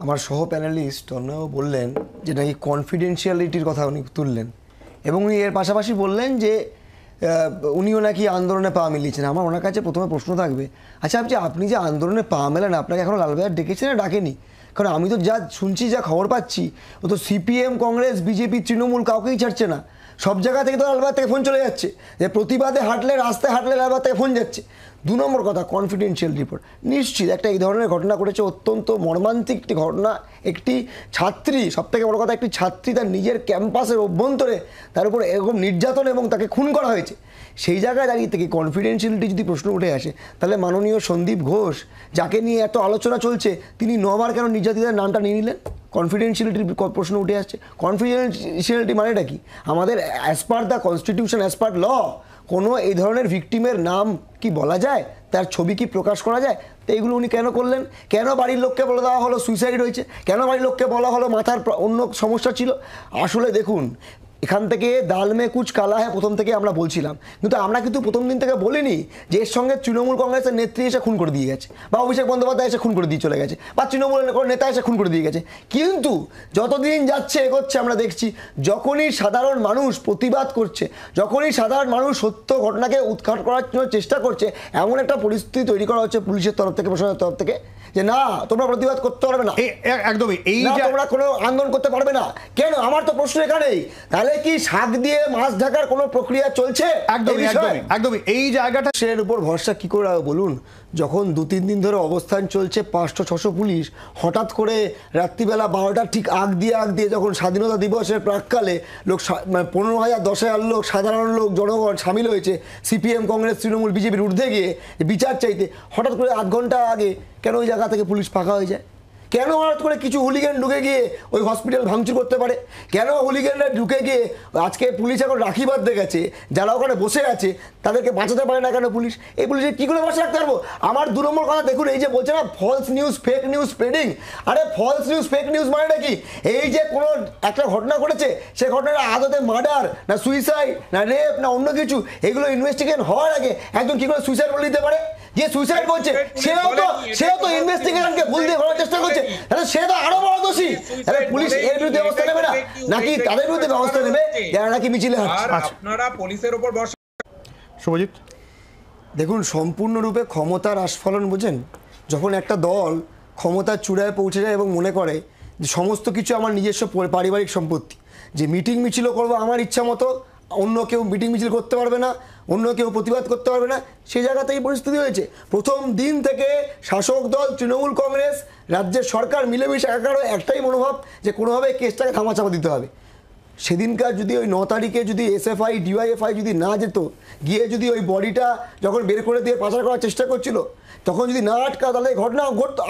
আমার সহ প্যানেলিস্ট অন্যও বললেন যে নাকি কনফিডেন্সিয়ালিটির কথা উনি তুললেন এবং উনি এর পাশাপাশি বললেন যে উনিও নাকি আন্দোলনে পা মিলিয়েছেন। আমার ওনার কাছে প্রথমে প্রশ্ন থাকবে, আচ্ছা আপনি যে আন্দোলনে পা মেলেন আপনাকে এখনও লালবাজার ডেকেছে না ডাকেনি? কারণ আমি তো যা শুনছি, যা খবর পাচ্ছি, ও তো সিপিএম, কংগ্রেস, বিজেপি, তৃণমূল কাউকেই ছাড়ছে না। সব জায়গা থেকে তো লালবাজার থেকে ফোন চলে যাচ্ছে, যে প্রতিবাদে হাঁটলে, রাস্তায় হাঁটলে লালবাজার থেকে ফোন যাচ্ছে। 2 নম্বর কথা, কনফিডেন্সিয়াল রিপোর্ট। নিশ্চিত একটা এই ধরনের ঘটনা ঘটেছে, অত্যন্ত মর্মান্তিক একটি ঘটনা। একটি ছাত্রী, সবথেকে বড় কথা, একটি ছাত্রী তার নিজের ক্যাম্পাসের অভ্যন্তরে তার উপর এরকম নির্যাতন এবং তাকে খুন করা হয়েছে। সেই জায়গায় দাঁড়িয়ে থেকে কনফিডেন্সিয়ালিটি যদি প্রশ্ন উঠে আসে, তাহলে মাননীয় সন্দীপ ঘোষ, যাকে নিয়ে এত আলোচনা চলছে, তিনি 9 বার কেন নির্যাতিতার নামটা নিয়ে নিলেন? কনফিডেন্সিয়ালিটির প্রশ্ন উঠে আসছে। কনফিডেন্সিয়ালিটি মানেটা কি? আমাদের as per the constitution, as per law, কোনো এই ধরনের ভিকটিমের নাম কি বলা যায়, তার ছবি কি প্রকাশ করা যায়? তো এইগুলো উনি কেন করলেন? কেন বাড়ির লোককে বলে দেওয়া হলো সুইসাইড হয়েছে? কেন বাড়ির লোককে বলা হলো মাথার অন্য সমস্যা ছিল? আসলে দেখুন, এখান থেকে দাল মে কুচ কালা হ্যাঁ প্রথম থেকে আমরা বলছিলাম, কিন্তু আমরা কিন্তু প্রথম দিন থেকে বলিনি যে এর সঙ্গে তৃণমূল কংগ্রেসের নেত্রী এসে খুন করে দিয়ে গেছে, বা অভিষেক বন্দ্যোপাধ্যায় এসে খুন করে দিয়ে চলে গেছে, বা তৃণমূলের নেতা এসে খুন করে দিয়ে গেছে। কিন্তু যতদিন যাচ্ছে এগোচ্ছে আমরা দেখছি, যখনই সাধারণ মানুষ প্রতিবাদ করছে, যখনই সাধারণ মানুষ সত্য ঘটনাকে উৎখাট করার জন্য চেষ্টা করছে, এমন একটা পরিস্থিতি তৈরি করা হচ্ছে পুলিশের তরফ থেকে, প্রশাসনের তরফ থেকে, যে না তোমরা প্রতিবাদ করতে পারবে না, একদমই এই তোমরা কোনো আন্দোলন করতে পারবে না। কেন? আমার তো প্রশ্ন এখানেই, তাহলে কি শাক দিয়ে মাছ ঢাকার কোনো প্রক্রিয়া চলছে? একদমই এই জায়গাটা সের উপর ভরসা কি করে বলুন? যখন 2-3 দিন ধরে অবস্থান চলছে, 500-600 পুলিশ হঠাৎ করে রাত্রিবেলা 12টার ঠিক আগ দিয়ে যখন স্বাধীনতা দিবসের প্রাককালে লোক 15,000 10,000 লোক, সাধারণ লোক, জনগণ সামিল হয়েছে সিপিএম, কংগ্রেস, তৃণমূল, বিজেপির ঊর্ধ্বে গিয়ে বিচার চাইতে, হঠাৎ করে 8 ঘন্টা আগে কেন ওই জায়গা থেকে পুলিশ ফাঁকা হয়ে যায়? কেন হঠাৎ করে কিছু হুলিগান ঢুকে গিয়ে ওই হসপিটাল ভাঙচুর করতে পারে? কেন হুলিগানরা ঢুকে গিয়ে, আজকে পুলিশ এখন রাখি বাঁধতে গেছে, যারা ওখানে বসে আছে তাদেরকে বাঁচাতে পারে না কেন পুলিশ? এই পুলিশের কী করে বসে রাখতে পারবো? আমার 2 নম্বর কথা দেখুন, এই যে বলছে না false news, fake news spreading, আরে ফলস নিউজ, ফেক নিউজ মানেটা কি? এই যে কোনো একটা ঘটনা ঘটেছে, সে ঘটনাটা আদতে মার্ডার না সুইসাইড না রেপ না অন্য কিছু, এগুলো ইনভেস্টিগেশন হওয়ার আগে একজন কী করে সুইসাইড বলে দিতে পারে? যে সুইসাইড করছে সেও তো ইনভেস্টিগেশনকে ভুল দিয়ে করার চেষ্টা করছে, তাহলে সে তো আরো বড় দোষী। তাহলে পুলিশ এর বিরুদ্ধে ব্যবস্থা নেবে না, নাকি তাদের বিরুদ্ধে ব্যবস্থা নেবে যারা নাকি মিছিলে হাঁটছে? আপনারা পুলিশের উপর ভরসা। শুভজিৎ, দেখুন, সম্পূর্ণরূপে ক্ষমতার আস্ফলন বোঝেন? যখন একটা দল ক্ষমতার চূড়ায় পৌঁছে যায় এবং মনে করে যে সমস্ত কিছু আমার নিজস্ব পারিবারিক সম্পত্তি, যে মিটিং মিছিলও করবো আমার ইচ্ছা মতো, অন্য কেউ মিটিং মিছিল করতে পারবে না, অন্য কেউ প্রতিবাদ করতে পারবে না, সেই জায়গাতেই পরিস্থিতি হয়েছে। প্রথম দিন থেকে শাসক দল তৃণমূল কংগ্রেস, রাজ্যের সরকার মিলেমিশে একাকার একটাই মনোভাব যে কোনোভাবে কেসটাকে ধামাচাপা দিতে হবে। সেদিনকার যদি ওই 9 তারিখে যদি এসএফআই, ডিওয়াইএফআই যদি না যেত, গিয়ে যদি ওই বডিটা যখন বের করে দিয়ে পাচার করার চেষ্টা করছিল, তখন যদি না আটকা, তাহলে ঘটনা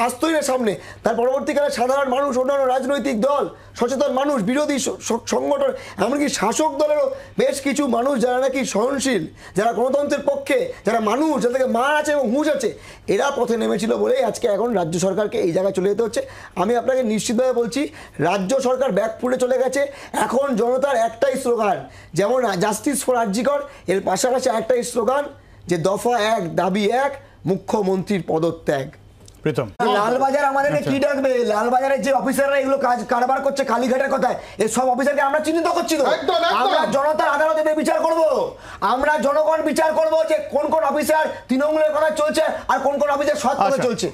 আসতোই না সামনে। তার পরবর্তীকালে সাধারণ মানুষ, অন্যান্য রাজনৈতিক দল, সচেতন মানুষ, বিরোধী সংগঠন, এমনকি শাসক দলেরও বেশ কিছু মানুষ যারা নাকি সহনশীল, যারা গণতন্ত্রের পক্ষে, যারা মানুষ, যাদেরকে মান আছে এবং হুঁশ আছে, এরা পথে নেমেছিল বলেই আজকে এখন রাজ্য সরকারকে এই জায়গায় চলে যেতে হচ্ছে। আমি আপনাকে নিশ্চিতভাবে বলছি, রাজ্য সরকার ব্যাকফুটে চলে গেছে। এখন জনতার একটাই স্লোগান, যেমন জাস্টিস ফর আরজিকর, এর পাশাপাশি একটাই স্লোগান যে দফা 1 দাবি 1, মুখ্যমন্ত্রীর পদত্যাগ। প্রীতম, লালবাজার আমাদেরকে কি ডাকবে? লালবাজারের যে অফিসাররা এগুলো কারবার করছে কালীঘাটের কথায়, এই সব অফিসারকে আমরা চিহ্নিত করছি তো। আমরা জনতার আদালতে বিচার করব, আমরা জনগণ বিচার করব যে কোন কোন অফিসার তৃণমূলের কথা চলছে আর কোন কোন অফিসার সৎ পথে চলছে।